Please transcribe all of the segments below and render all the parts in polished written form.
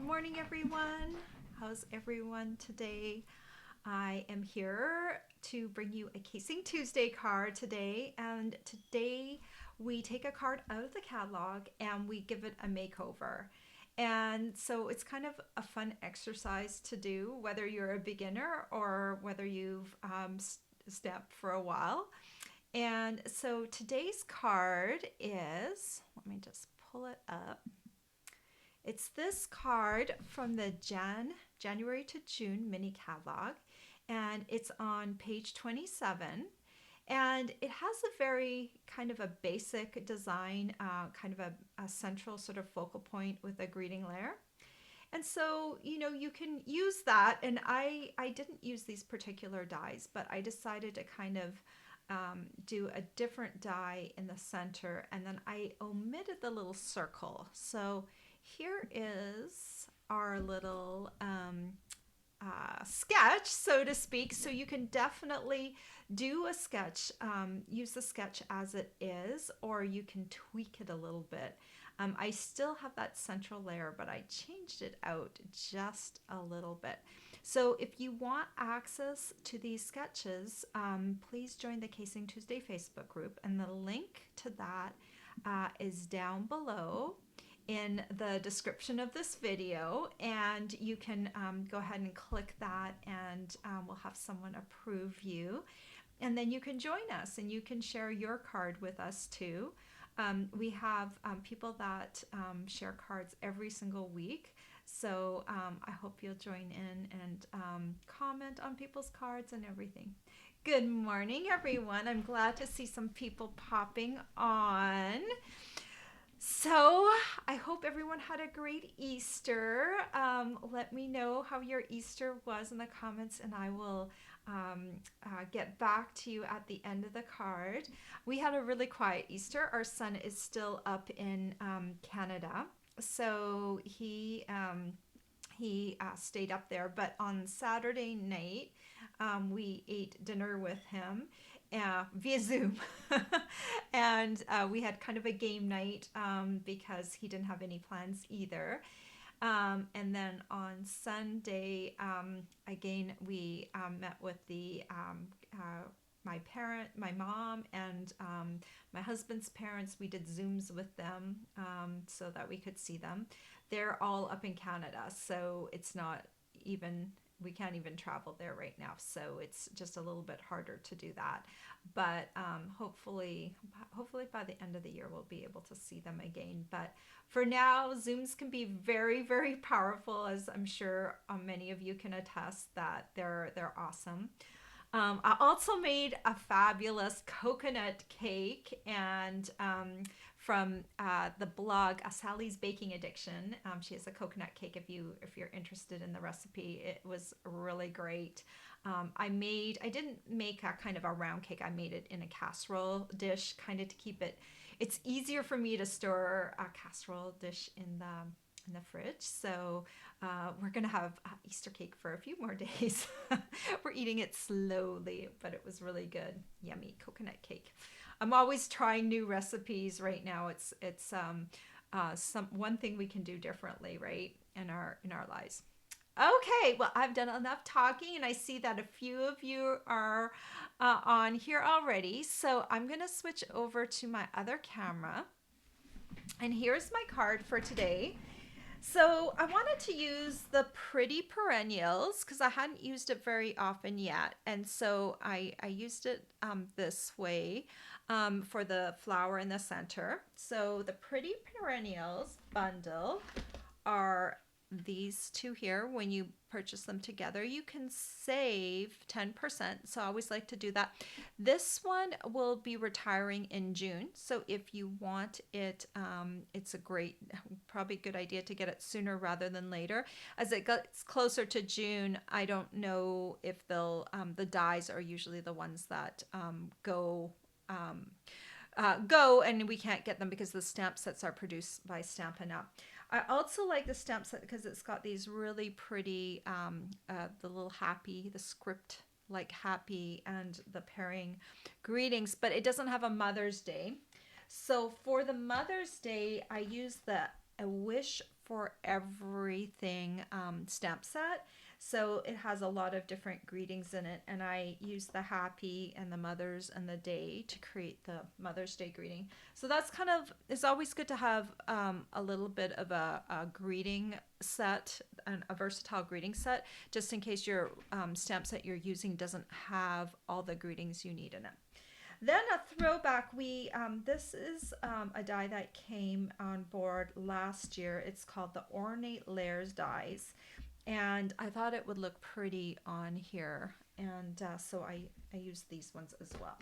morning, everyone. How's everyone today? I am here to bring you a Casing Tuesday card today, and today we take a card out of the catalog and we give it a makeover. And so it's kind of a fun exercise to do, whether you're a beginner or whether you've stamped for a while. And so today's card is, let me just pull it up. It's this card from the January to June mini catalog, and it's on page 27. And it has a very kind of a basic design, kind of a central sort of focal point with a greeting layer. And so, you can use that. And I didn't use these particular dies, but I decided to kind of do a different die in the center. And then I omitted the little circle. So here is our little sketch, so to speak. So you can definitely do a sketch, use the sketch as it is, or you can tweak it a little bit. I still have that central layer, but I changed it out just a little bit. So if you want access to these sketches, please join the Casing Tuesday Facebook group, and the link to that is down below in the description of this video, and you can go ahead and click that, and we'll have someone approve you, and then you can join us and you can share your card with us too. We have people that share cards every single week, so I hope you'll join in and comment on people's cards and everything. Good morning, everyone. I'm glad to see some people popping on. So I hope everyone had a great Easter. Let me know how your Easter was in the comments, and I will get back to you at the end of the card. We had a really quiet Easter. Our son is still up in Canada, so he stayed up there. But on Saturday night, we ate dinner with him via Zoom. And we had kind of a game night because he didn't have any plans either. And then on Sunday, again, we met with my mom, and my husband's parents. We did Zooms with them so that we could see them. They're all up in Canada, so it's not even, we can't even travel there right now, so it's just a little bit harder to do that. But hopefully by the end of the year we'll be able to see them again. But for now, Zooms can be very, very powerful, as I'm sure many of you can attest that they're awesome. I also made a fabulous coconut cake, and from the blog Sally's Baking Addiction. She has a coconut cake if you're interested in the recipe. It was really great. I didn't make a kind of a round cake. I made it in a casserole dish, kind of to keep it. It's easier for me to store a casserole dish in the fridge. So we're gonna have Easter cake for a few more days. We're eating it slowly, but it was really good. Yummy coconut cake. I'm always trying new recipes right now. It's one thing we can do differently, right, in our lives. Okay, well, I've done enough talking, and I see that a few of you are on here already. So I'm gonna switch over to my other camera, and here's my card for today. So I wanted to use the Pretty Perennials because I hadn't used it very often yet. And so I used it this way for the flower in the center. So the Pretty Perennials Bundle are these two here. When you purchase them together, you can save 10%. So I always like to do that. This one will be retiring in June. So if you want it, it's a probably good idea to get it sooner rather than later. As it gets closer to June, I don't know if they'll, the dies are usually the ones that go and we can't get them because the stamp sets are produced by Stampin' Up. I also like the stamp set because it's got these really pretty, the little happy, the script like happy, and the pairing greetings, but it doesn't have a Mother's Day. So for the Mother's Day, I use the A Wish for everything stamp set. So it has a lot of different greetings in it, and I use the happy and the mothers and the day to create the Mother's Day greeting. So that's kind of, it's always good to have a little bit of a greeting set, a versatile greeting set, just in case your stamp set you're using doesn't have all the greetings you need in it. Then a throwback, this is a die that came on board last year. It's called the Ornate Layers dies, and I thought it would look pretty on here, and so I used these ones as well.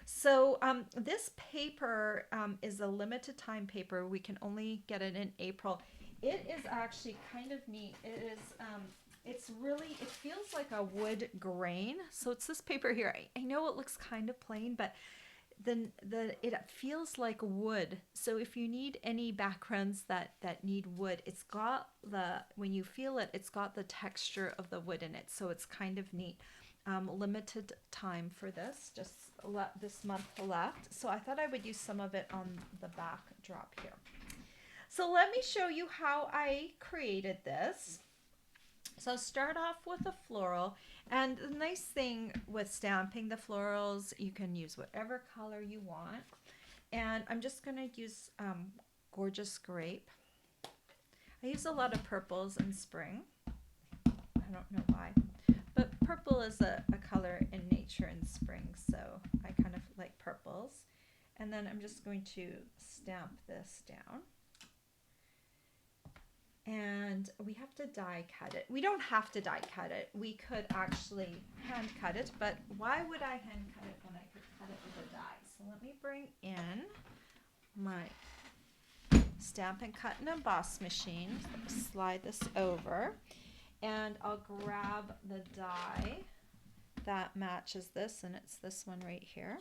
So this paper is a limited time paper. We can only get it in April. It is actually kind of neat. It's really, it feels like a wood grain. So it's this paper here. I know it looks kind of plain, but then it feels like wood. So if you need any backgrounds that need wood, it's got when you feel it, it's got the texture of the wood in it. So it's kind of neat. Limited time for this, just this month left. So I thought I would use some of it on the back drop here. So let me show you how I created this. So start off with a floral, and the nice thing with stamping the florals, you can use whatever color you want. And I'm just going to use Gorgeous Grape. I use a lot of purples in spring. I don't know why, but purple is a color in nature in spring, so I kind of like purples. And then I'm just going to stamp this down. And we have to die cut it. We don't have to die cut it. We could actually hand cut it, but why would I hand cut it when I could cut it with a die? So let me bring in my Stampin' Cut and Emboss machine. Slide this over, and I'll grab the die that matches this, and it's this one right here.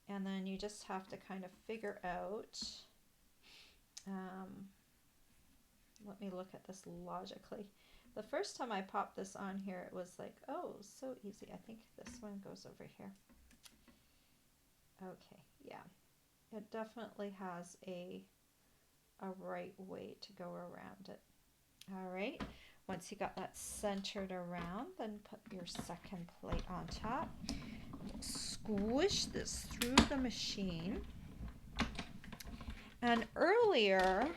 And then you just have to kind of figure out, let me look at this logically. The first time I popped this on here, it was like, oh, so easy. I think this one goes over here. Okay, yeah. It definitely has a right way to go around it. All right. Once you got that centered around, then put your second plate on top. Squish this through the machine. And earlier,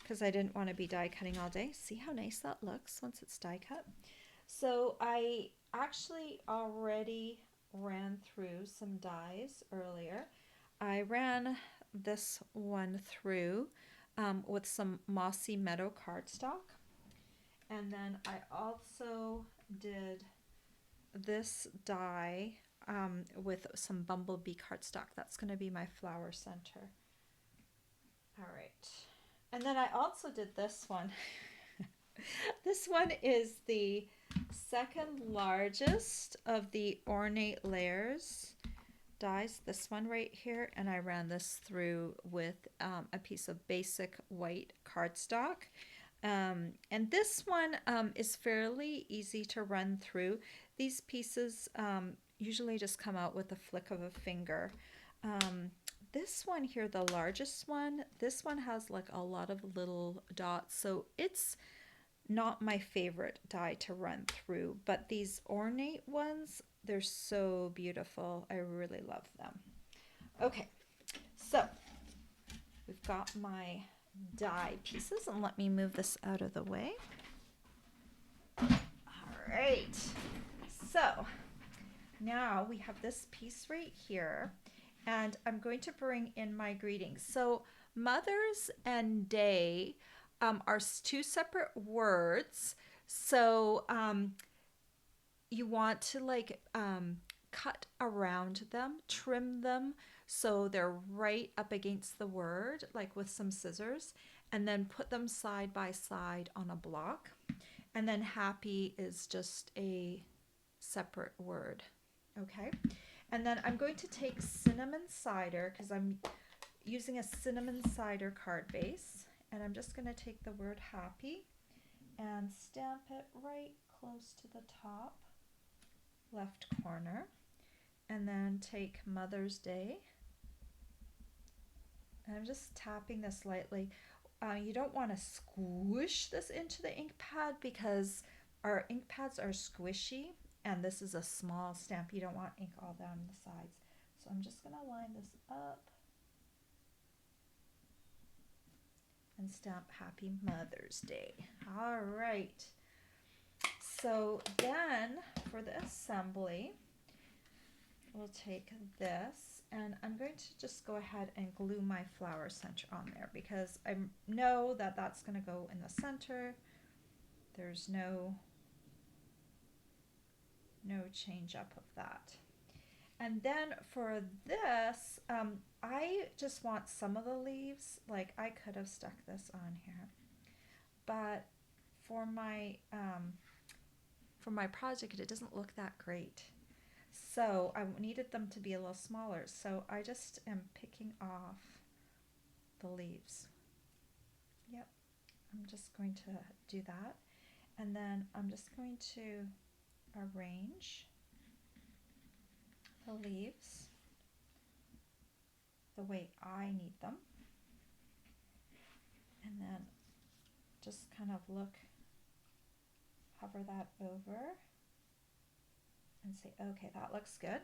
because I didn't want to be die cutting all day. See how nice that looks once it's die cut? So I actually already ran through some dies earlier. I ran this one through with some Mossy Meadow cardstock. And then I also did this die with some Bumblebee cardstock. That's going to be my flower center. All right. And then I also did this one. This one is the second largest of the Ornate Layers dies, this one right here, and I ran this through with a piece of basic white cardstock. And this one is fairly easy to run through. These pieces usually just come out with a flick of a finger. This one here, the largest one, this one has like a lot of little dots, so it's not my favorite die to run through, but these ornate ones, they're so beautiful. I really love them. Okay, so we've got my die pieces, and let me move this out of the way. All right, so now we have this piece right here, and I'm going to bring in my greetings. So Mothers and Day are two separate words. So you want to like cut around them, trim them so they're right up against the word, like with some scissors, and then put them side by side on a block. And then happy is just a separate word. Okay. And then I'm going to take cinnamon cider because I'm using a cinnamon cider card base. And I'm just going to take the word happy and stamp it right close to the top left corner. And then take Mother's Day. And I'm just tapping this lightly. you don't want to squish this into the ink pad because our ink pads are squishy and this is a small stamp. You don't want ink all down the sides. So I'm just going to line this up and stamp Happy Mother's Day. All right. So then for the assembly, we'll take this and I'm going to just go ahead and glue my flower center on there because I know that that's going to go in the center. There's no change up of that. And then for this, I just want some of the leaves. Like I could have stuck this on here, but for my project, it doesn't look that great. So I needed them to be a little smaller. So I just am picking off the leaves. Yep, I'm just going to do that. And then I'm just going to arrange the leaves the way I need them. And then just kind of hover that over and say, okay, that looks good.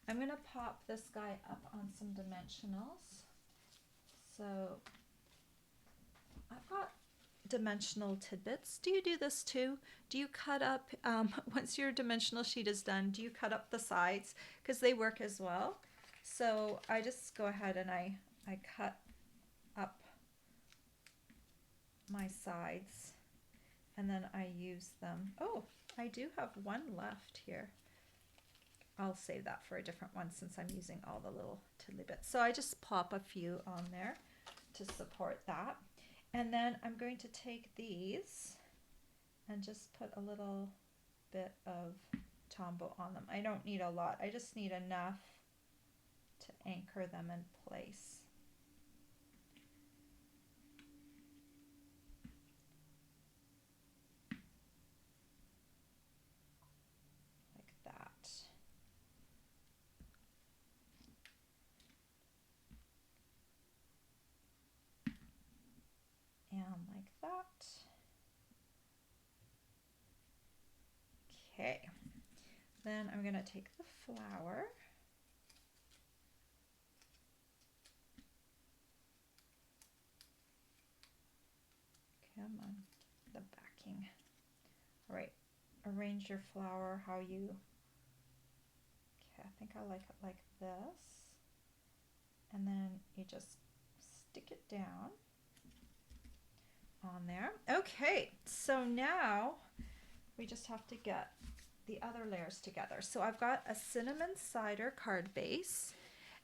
I'm going to pop this guy up on some dimensionals. So I've got dimensional tidbits. Do you do this too? Do you cut up, once your dimensional sheet is done, do you cut up the sides? Because they work as well. So I just go ahead and I cut up my sides and then I use them. Oh, I do have one left here. I'll save that for a different one since I'm using all the little tiddly bits. So I just pop a few on there to support that. And then I'm going to take these and just put a little bit of Tombow on them. I don't need a lot. I just need enough to anchor them in place. Like that. And like that. Okay. Then I'm going to take the flower. Come on, the backing. All right, arrange your flower how you, okay, I think I like it like this. And then you just stick it down on there. Okay, so now we just have to get the other layers together. So I've got a cinnamon cider card base.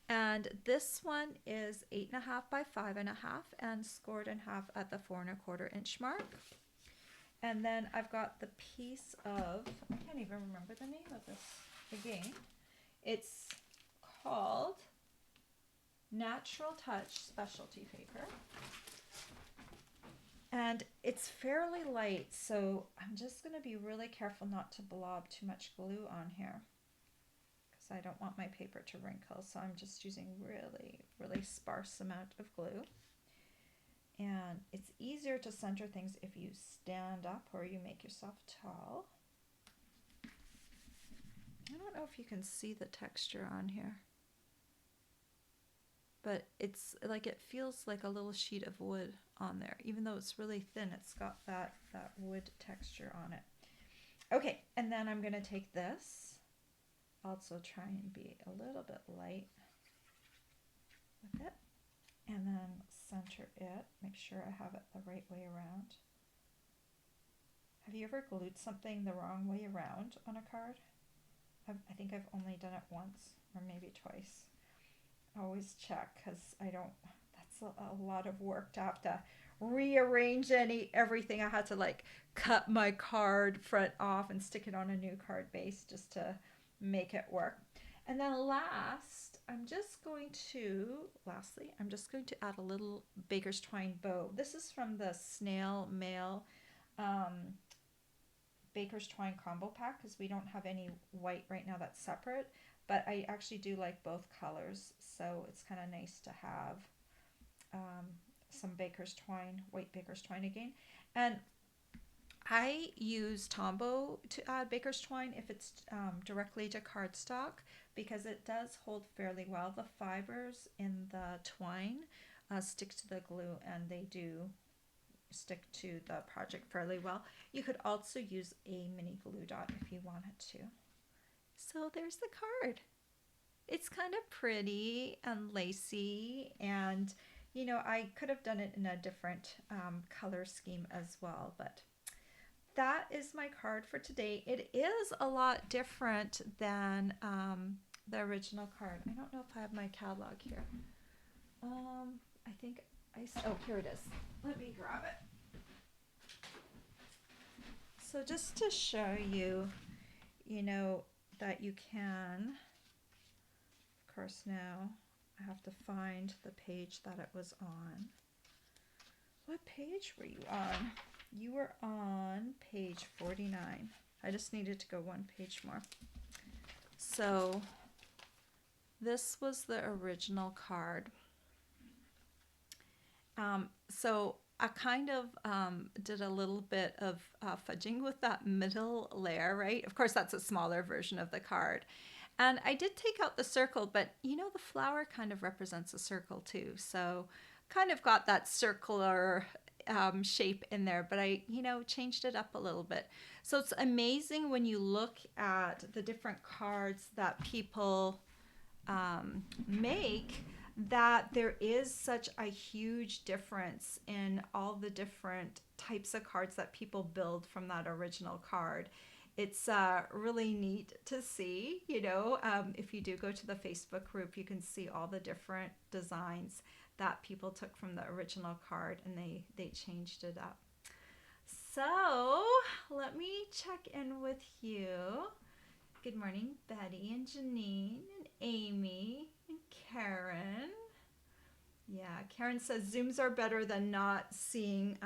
And this one is 8.5 by 5.5 and scored in half at the 4.25 inch mark. And then I've got the piece of, I can't even remember the name of this again. It's called Natural Touch Specialty Paper. And it's fairly light, so I'm just going to be really careful not to blob too much glue on here. I don't want my paper to wrinkle, so I'm just using really sparse amount of glue. And it's easier to center things if you stand up or you make yourself tall. I don't know if you can see the texture on here, but it's like it feels like a little sheet of wood on there. Even though it's really thin, it's got that wood texture on it. Okay, and then I'm going to take this. Also try and be a little bit light with it and then center it. Make sure I have it the right way around. Have you ever glued something the wrong way around on a card? I think I've only done it once or maybe twice. Always check because that's a lot of work to have to rearrange everything. I had to like cut my card front off and stick it on a new card base just to make it work. And then lastly, I'm just going to add a little baker's twine bow. This is from the snail mail baker's twine combo pack because we don't have any white right now that's separate, but I actually do like both colors, so it's kind of nice to have some baker's twine, white baker's twine again. And I use Tombow to add baker's twine if it's directly to cardstock because it does hold fairly well. The fibers in the twine stick to the glue, and they do stick to the project fairly well. You could also use a mini glue dot if you wanted to. So there's the card. It's kind of pretty and lacy, and you know, I could have done it in a different color scheme as well, but that is my card for today. It is a lot different than the original card. I don't know if I have my catalog here. I think oh, here it is. Let me grab it. So just to show you, you know, that you can, of course now I have to find the page that it was on. What page were you on? You were on page 49. I just needed to go one page more. So this was the original card. So I kind of did a little bit of fudging with that middle layer, right? Of course, that's a smaller version of the card. And I did take out the circle, but you know, the flower kind of represents a circle too. So kind of got that circular shape in there, but I, you know, changed it up a little bit. So it's amazing when you look at the different cards that people make, that there is such a huge difference in all the different types of cards that people build from that original card. It's really neat to see, you know, if you do go to the Facebook group, you can see all the different designs that people took from the original card, and they changed it up. So let me check in with you. Good morning, Betty and Janine and Amy and Karen. Yeah, Karen says Zooms are better than not seeing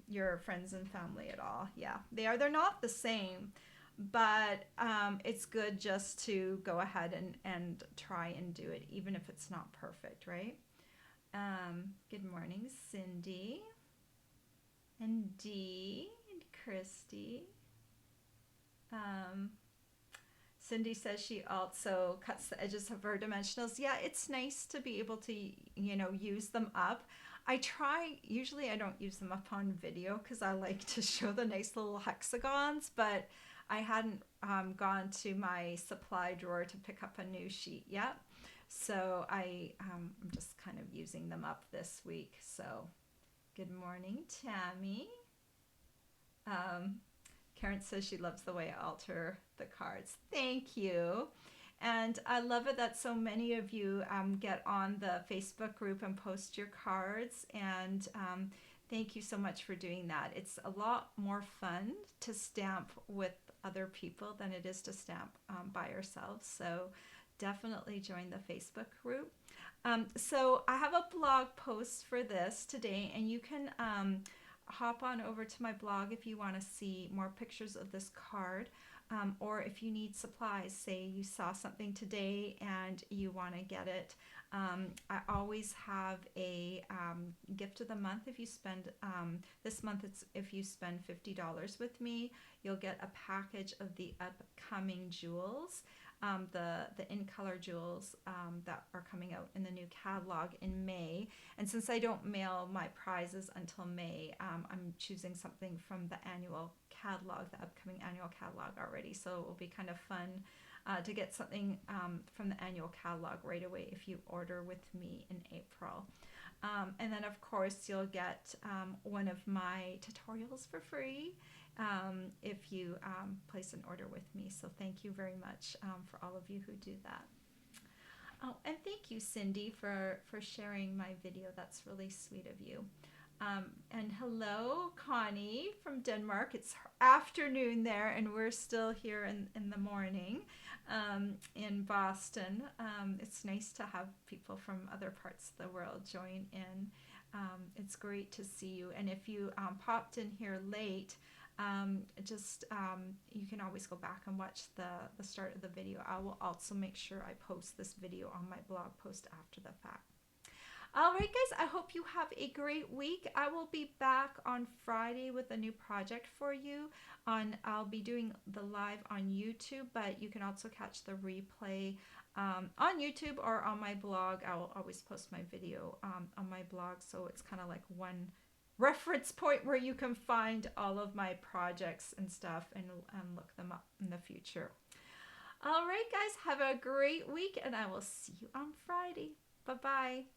your friends and family at all. Yeah, they are. They're not the same, but it's good just to go ahead and try and do it, even if it's not perfect, right? Good morning, Cindy and Dee and Christy. Cindy says she also cuts the edges of her dimensionals. Yeah, it's nice to be able to, you know, use them up. Usually I don't use them up on video because I like to show the nice little hexagons, but I hadn't gone to my supply drawer to pick up a new sheet yet. So I'm just kind of using them up this week. So good morning, Tammy. Karen says she loves the way I alter the cards. Thank you. And I love it that so many of you get on the Facebook group and post your cards. And thank you so much for doing that. It's a lot more fun to stamp with other people than it is to stamp by yourselves. So definitely join the Facebook group. So I have a blog post for this today, and you can hop on over to my blog if you want to see more pictures of this card, or if you need supplies, say you saw something today and you want to get it. I always have a gift of the month. If you spend this month, it's if you spend $50 with me, you'll get a package of the upcoming jewels, the in color jewels that are coming out in the new catalog in May. And since I don't mail my prizes until May, I'm choosing something from the annual catalog, the upcoming annual catalog already. So it will be kind of fun to get something from the annual catalog right away if you order with me in April. And then of course you'll get one of my tutorials for free if you place an order with me. So thank you very much for all of you who do that. Oh, and thank you, Cindy, for sharing my video. That's really sweet of you. And hello, Connie from Denmark. It's afternoon there, and we're still here in the morning in Boston. It's nice to have people from other parts of the world join in. It's great to see you. And if you popped in here late, you can always go back and watch the start of the video. I will also make sure I post this video on my blog post after the fact. All right, guys, I hope you have a great week. I will be back on Friday with a new project for you. I'll be doing the live on YouTube, but you can also catch the replay on YouTube or on my blog. I will always post my video on my blog, so it's kind of like one reference point where you can find all of my projects and stuff and look them up in the future. All right, guys, have a great week, and I will see you on Friday. Bye bye.